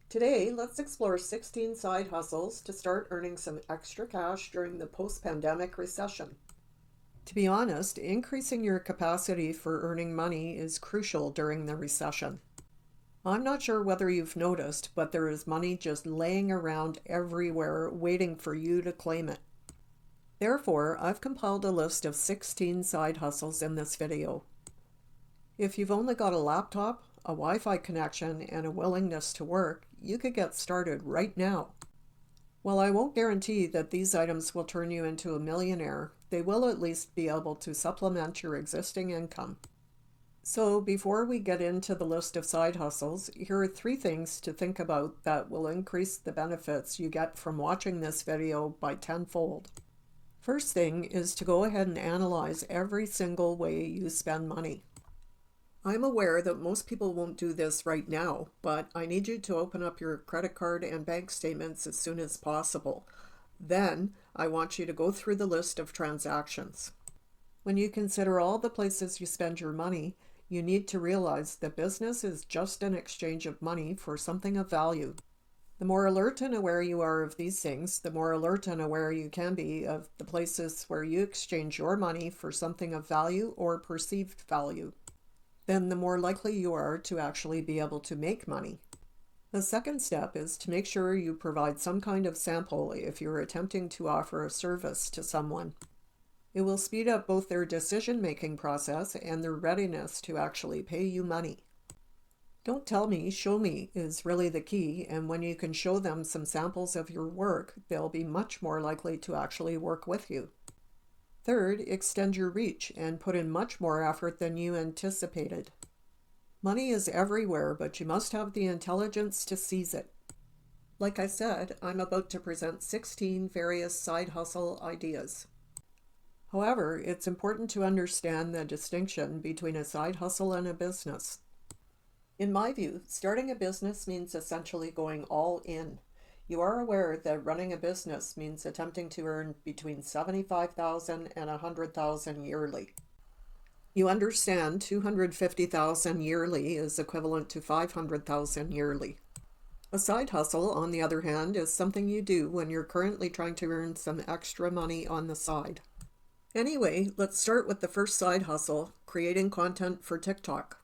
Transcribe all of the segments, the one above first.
Today, let's explore 16 side hustles to start earning some extra cash during the post-pandemic recession. To be honest, increasing your capacity for earning money is crucial during the recession. I'm not sure whether you've noticed, but there is money just laying around everywhere waiting for you to claim it. Therefore, I've compiled a list of 16 side hustles in this video. If you've only got a laptop, a Wi-Fi connection, and a willingness to work, you could get started right now. While I won't guarantee that these items will turn you into a millionaire, they will at least be able to supplement your existing income. So before we get into the list of side hustles, here are 3 things to think about that will increase the benefits you get from watching this video by tenfold. First thing is to go ahead and analyze every single way you spend money. I'm aware that most people won't do this right now, but I need you to open up your credit card and bank statements as soon as possible. Then, I want you to go through the list of transactions. When you consider all the places you spend your money, you need to realize that business is just an exchange of money for something of value. The more alert and aware you are of these things, the more alert and aware you can be of the places where you exchange your money for something of value or perceived value. Then the more likely you are to actually be able to make money. The second step is to make sure you provide some kind of sample if you're attempting to offer a service to someone. It will speed up both their decision-making process and their readiness to actually pay you money. Don't tell me, show me is really the key, and when you can show them some samples of your work, they'll be much more likely to actually work with you. Third, extend your reach and put in much more effort than you anticipated. Money is everywhere, but you must have the intelligence to seize it. Like I said, I'm about to present 16 various side hustle ideas. However, it's important to understand the distinction between a side hustle and a business. In my view, starting a business means essentially going all in. You are aware that running a business means attempting to earn between $75,000 and $100,000 yearly. You understand $250,000 yearly is equivalent to $500,000 yearly. A side hustle, on the other hand, is something you do when you're currently trying to earn some extra money on the side. Anyway, let's start with the first side hustle, creating content for TikTok.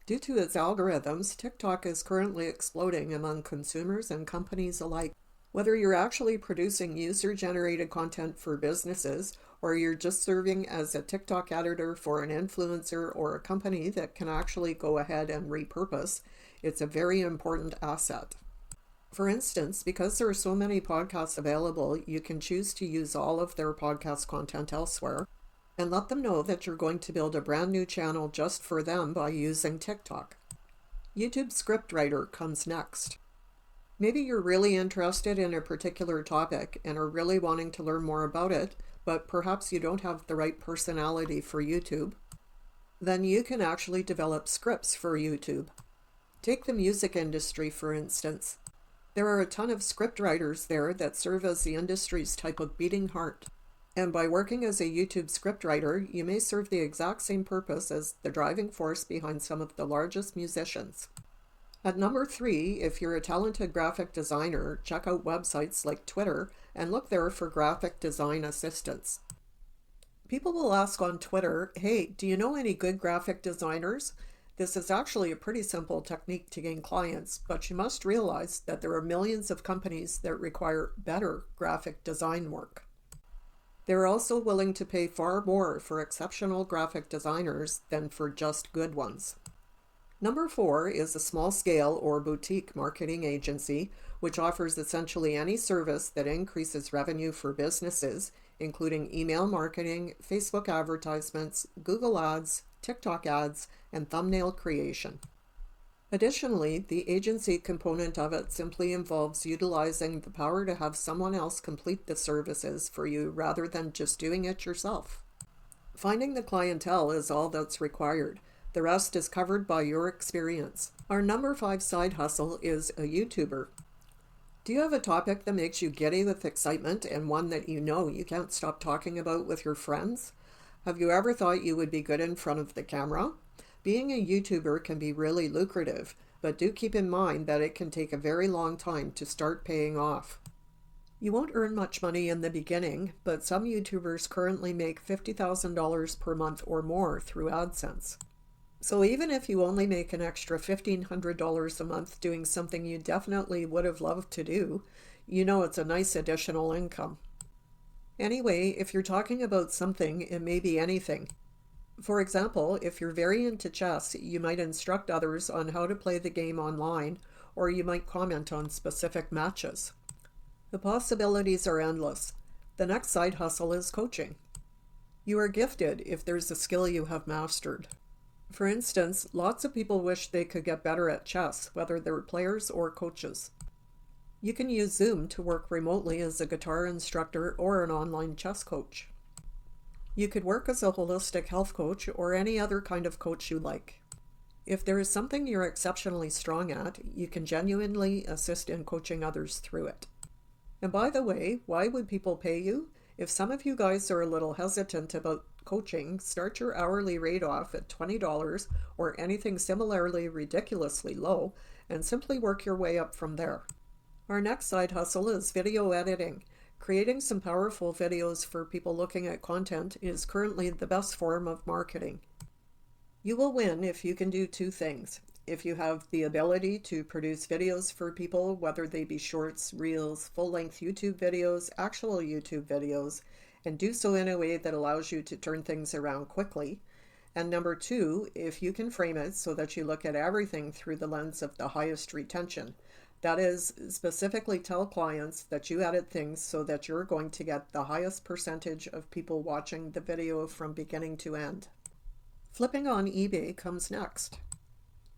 Due to its algorithms, TikTok is currently exploding among consumers and companies alike. Whether you're actually producing user-generated content for businesses, or you're just serving as a TikTok editor for an influencer or a company that can actually go ahead and repurpose, it's a very important asset. For instance, because there are so many podcasts available, you can choose to use all of their podcast content elsewhere, and let them know that you're going to build a brand new channel just for them by using TikTok. YouTube Scriptwriter comes next. Maybe you're really interested in a particular topic and are really wanting to learn more about it, but perhaps you don't have the right personality for YouTube. Then you can actually develop scripts for YouTube. Take the music industry, for instance. There are a ton of scriptwriters there that serve as the industry's type of beating heart. And by working as a YouTube scriptwriter, you may serve the exact same purpose as the driving force behind some of the largest musicians. At number 3, if you're a talented graphic designer, check out websites like Twitter and look there for graphic design assistants. People will ask on Twitter, hey, do you know any good graphic designers? This is actually a pretty simple technique to gain clients, but you must realize that there are millions of companies that require better graphic design work. They're also willing to pay far more for exceptional graphic designers than for just good ones. Number 4 is a small-scale or boutique marketing agency, which offers essentially any service that increases revenue for businesses, including email marketing, Facebook advertisements, Google Ads, TikTok ads, and thumbnail creation. Additionally, the agency component of it simply involves utilizing the power to have someone else complete the services for you rather than just doing it yourself. Finding the clientele is all that's required. The rest is covered by your experience. Our number 5 side hustle is a YouTuber. Do you have a topic that makes you giddy with excitement and one that you know you can't stop talking about with your friends? Have you ever thought you would be good in front of the camera? Being a YouTuber can be really lucrative. but do keep in mind that it can take a very long time to start paying off. You won't earn much money in the beginning, but some YouTubers currently make $50,000 per month or more through AdSense. So even if you only make an extra $1,500 a month doing something you definitely would have loved to do, you know it's a nice additional income. Anyway, if you're talking about something, it may be anything. For example, if you're very into chess, you might instruct others on how to play the game online, or you might comment on specific matches. The possibilities are endless. The next side hustle is coaching. You are gifted if there's a skill you have mastered. For instance, lots of people wish they could get better at chess, whether they're players or coaches. You can use Zoom to work remotely as a guitar instructor or an online chess coach. You could work as a holistic health coach or any other kind of coach you like. If there is something you're exceptionally strong at, you can genuinely assist in coaching others through it. And by the way, why would people pay you? If some of you guys are a little hesitant about coaching, start your hourly rate off at $20 or anything similarly ridiculously low, and simply work your way up from there. Our next side hustle is video editing. Creating some powerful videos for people looking at content is currently the best form of marketing. You will win if you can do two things. If you have the ability to produce videos for people, whether they be shorts, reels, full-length YouTube videos, actual YouTube videos, and do so in a way that allows you to turn things around quickly. And number two, if you can frame it so that you look at everything through the lens of the highest retention. That is, specifically tell clients that you edit things so that you're going to get the highest percentage of people watching the video from beginning to end. Flipping on eBay comes next.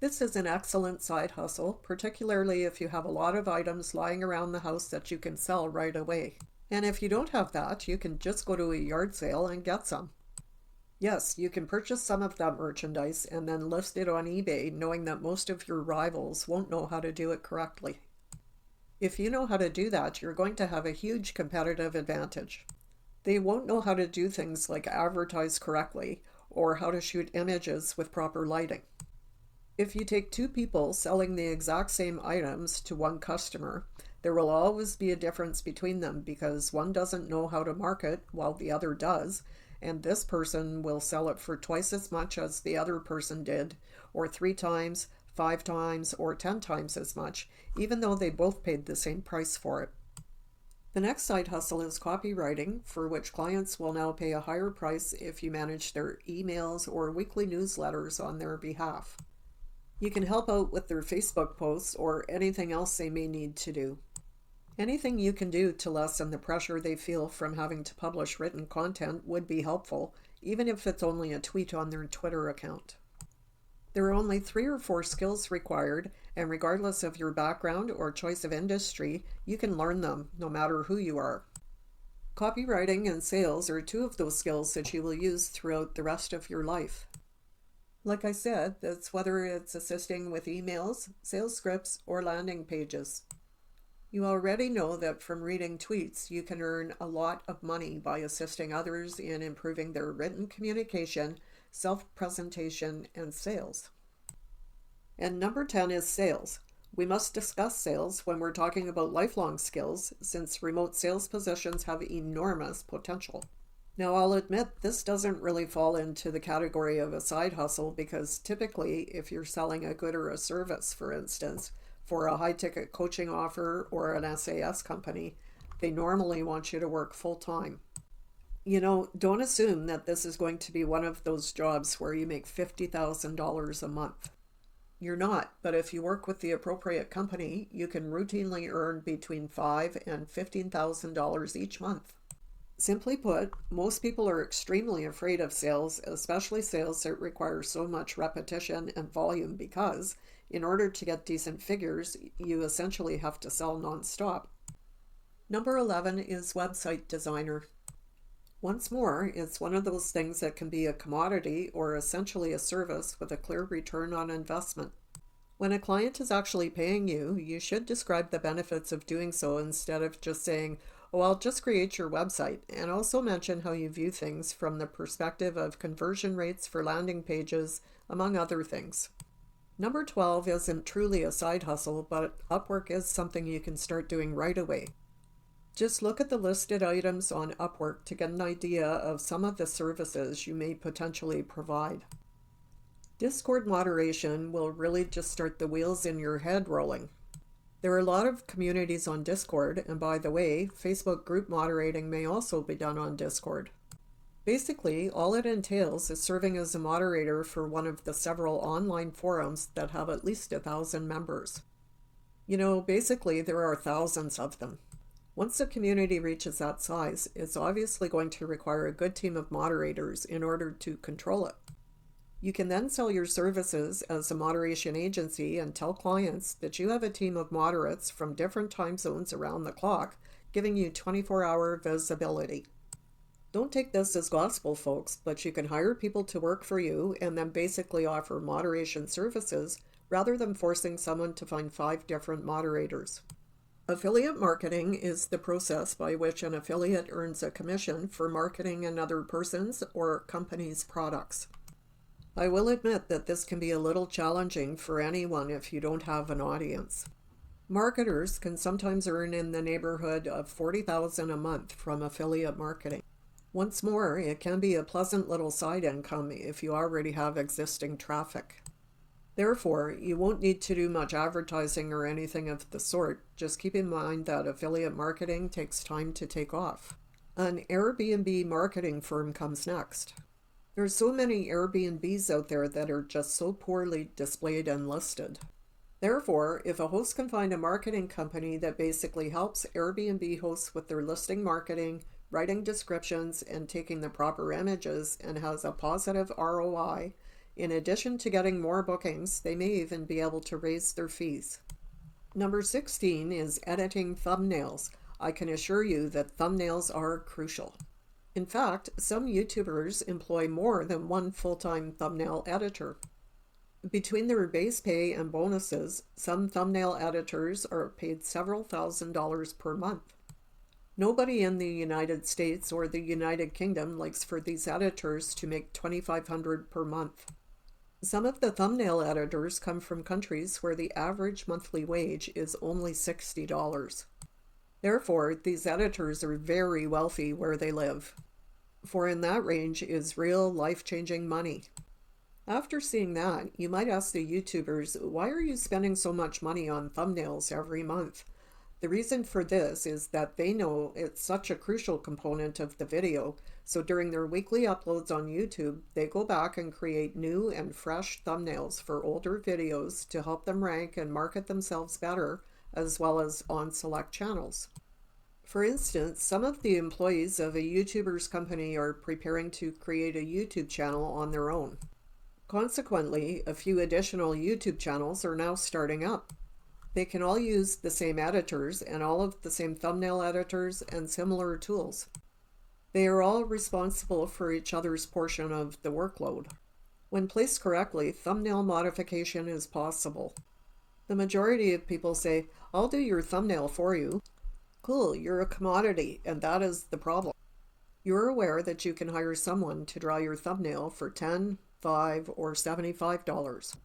This is an excellent side hustle, particularly if you have a lot of items lying around the house that you can sell right away. And if you don't have that, you can just go to a yard sale and get some. Yes, you can purchase some of that merchandise and then list it on eBay, knowing that most of your rivals won't know how to do it correctly. If you know how to do that, you're going to have a huge competitive advantage. They won't know how to do things like advertise correctly or how to shoot images with proper lighting. If you take two people selling the exact same items to one customer, there will always be a difference between them because one doesn't know how to market while the other does, and this person will sell it for twice as much as the other person did, or 3 times, 5 times, or 10 times as much, even though they both paid the same price for it. The next side hustle is copywriting, for which clients will now pay a higher price if you manage their emails or weekly newsletters on their behalf. You can help out with their Facebook posts or anything else they may need to do. Anything you can do to lessen the pressure they feel from having to publish written content would be helpful, even if it's only a tweet on their Twitter account. There are only 3 or 4 skills required, and regardless of your background or choice of industry, you can learn them, no matter who you are. Copywriting and sales are 2 of those skills that you will use throughout the rest of your life. Like I said, that's whether it's assisting with emails, sales scripts, or landing pages. You already know that from reading tweets, you can earn a lot of money by assisting others in improving their written communication, self-presentation, and sales. And number 10 is sales. We must discuss sales when we're talking about lifelong skills, since remote sales positions have enormous potential. Now, I'll admit this doesn't really fall into the category of a side hustle because typically if you're selling a good or a service, for instance, for a high-ticket coaching offer or an SAS company, they normally want you to work full-time. You know, don't assume that this is going to be one of those jobs where you make $50,000 a month. You're not, but if you work with the appropriate company, you can routinely earn between $5,000 and $15,000 each month. Simply put, most people are extremely afraid of sales, especially sales that require so much repetition and volume because, in order to get decent figures, you essentially have to sell nonstop. Number 11 is website designer. Once more, it's one of those things that can be a commodity or essentially a service with a clear return on investment. When a client is actually paying you, you should describe the benefits of doing so instead of just saying, "Oh, I'll just create your website," and also mention how you view things from the perspective of conversion rates for landing pages, among other things. Number 12 isn't truly a side hustle, but Upwork is something you can start doing right away. Just look at the listed items on Upwork to get an idea of some of the services you may potentially provide. Discord moderation will really just start the wheels in your head rolling. There are a lot of communities on Discord, and by the way, Facebook group moderating may also be done on Discord. Basically, all it entails is serving as a moderator for one of the several online forums that have at least 1,000 members. Basically, there are thousands of them. Once a community reaches that size, it's obviously going to require a good team of moderators in order to control it. You can then sell your services as a moderation agency and tell clients that you have a team of moderates from different time zones around the clock, giving you 24-hour visibility. Don't take this as gospel, folks, but you can hire people to work for you and then basically offer moderation services rather than forcing someone to find 5 different moderators. Affiliate marketing is the process by which an affiliate earns a commission for marketing another person's or company's products. I will admit that this can be a little challenging for anyone if you don't have an audience. Marketers can sometimes earn in the neighborhood of $40,000 a month from affiliate marketing. Once more, it can be a pleasant little side income if you already have existing traffic. Therefore, you won't need to do much advertising or anything of the sort. Just keep in mind that affiliate marketing takes time to take off. An Airbnb marketing firm comes next. There's so many Airbnbs out there that are just so poorly displayed and listed. Therefore, if a host can find a marketing company that basically helps Airbnb hosts with their listing marketing, writing descriptions, and taking the proper images and has a positive ROI, in addition to getting more bookings, they may even be able to raise their fees. Number 16 is editing thumbnails. I can assure you that thumbnails are crucial. In fact, some YouTubers employ more than one full-time thumbnail editor. Between their base pay and bonuses, some thumbnail editors are paid several $1,000s per month. Nobody in the United States or the United Kingdom likes for these editors to make $2,500 per month. Some of the thumbnail editors come from countries where the average monthly wage is only $60. Therefore, these editors are very wealthy where they live, for in that range is real life-changing money. After seeing that, you might ask the YouTubers, why are you spending so much money on thumbnails every month? The reason for this is that they know it's such a crucial component of the video, so during their weekly uploads on YouTube, they go back and create new and fresh thumbnails for older videos to help them rank and market themselves better, as well as on select channels. For instance, some of the employees of a YouTuber's company are preparing to create a YouTube channel on their own. Consequently, a few additional YouTube channels are now starting up. They can all use the same editors and all of the same thumbnail editors and similar tools. They are all responsible for each other's portion of the workload. When placed correctly, thumbnail modification is possible. The majority of people say, I'll do your thumbnail for you. Cool, you're a commodity, and that is the problem. You're aware that you can hire someone to draw your thumbnail for $10, $5, or $75.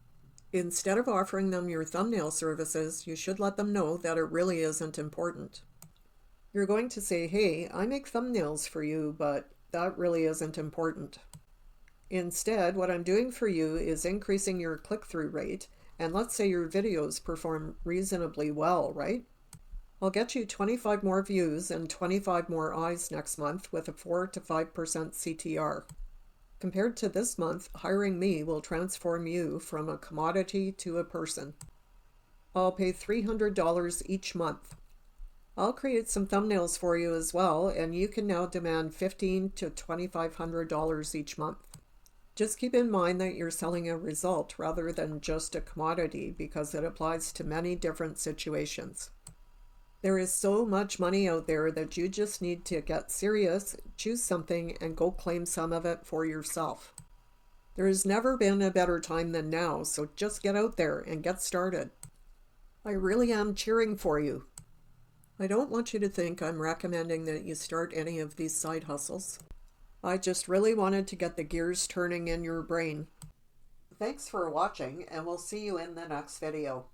Instead of offering them your thumbnail services, you should let them know that it really isn't important. You're going to say, hey, I make thumbnails for you, but that really isn't important. Instead, what I'm doing for you is increasing your click-through rate, and let's say your videos perform reasonably well, right? I'll get you 25 more views and 25 more eyes next month with a 4 to 5% CTR. Compared to this month, hiring me will transform you from a commodity to a person. I'll pay $300 each month. I'll create some thumbnails for you as well, and you can now demand $1,500 to $2,500 each month. Just keep in mind that you're selling a result rather than just a commodity because it applies to many different situations. There is so much money out there that you just need to get serious, choose something, and go claim some of it for yourself. There has never been a better time than now, so just get out there and get started. I really am cheering for you. I don't want you to think I'm recommending that you start any of these side hustles. I just really wanted to get the gears turning in your brain. Thanks for watching, and we'll see you in the next video.